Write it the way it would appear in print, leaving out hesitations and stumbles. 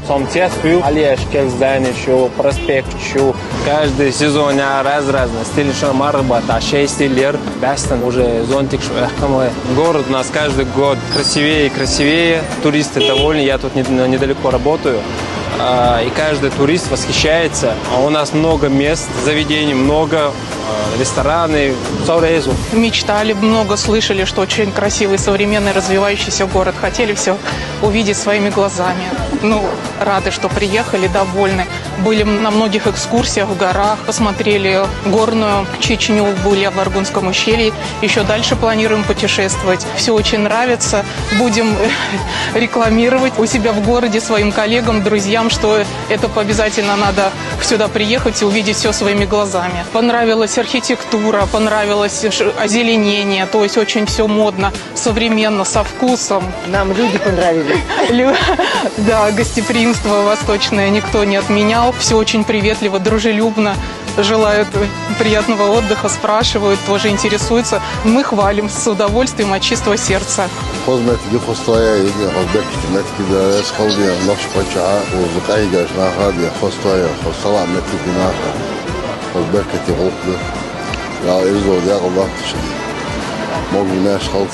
Сомтесфю, Алиашкел, Зданищу, Проспектщу. Каждый сезон разный стиль, что марбата, 6 стилей, бестен уже зонтик, что город у нас каждый год красивее и красивее, туристы довольны, я тут недалеко работаю. И каждый турист восхищается. У нас много мест, заведений много, рестораны. Мечтали, много слышали, что очень красивый, современный, развивающийся город. Хотели все увидеть своими глазами. Рады, что приехали, довольны. Были на многих экскурсиях в горах, посмотрели горную Чечню, были в Аргунском ущелье. Еще дальше планируем путешествовать. Все очень нравится. Будем рекламировать у себя в городе своим коллегам, друзьям, что это обязательно надо сюда приехать и увидеть все своими глазами. Понравилась архитектура, понравилось озеленение, то есть очень все модно, современно, со вкусом. Нам люди понравились. Да, гостеприимство восточное никто не отменял. Все очень приветливо, дружелюбно, желают приятного отдыха, спрашивают, тоже интересуются. Мы хвалим с удовольствием от чистого сердца. Ja, is wel, ja, Allah. Mogen we naar school.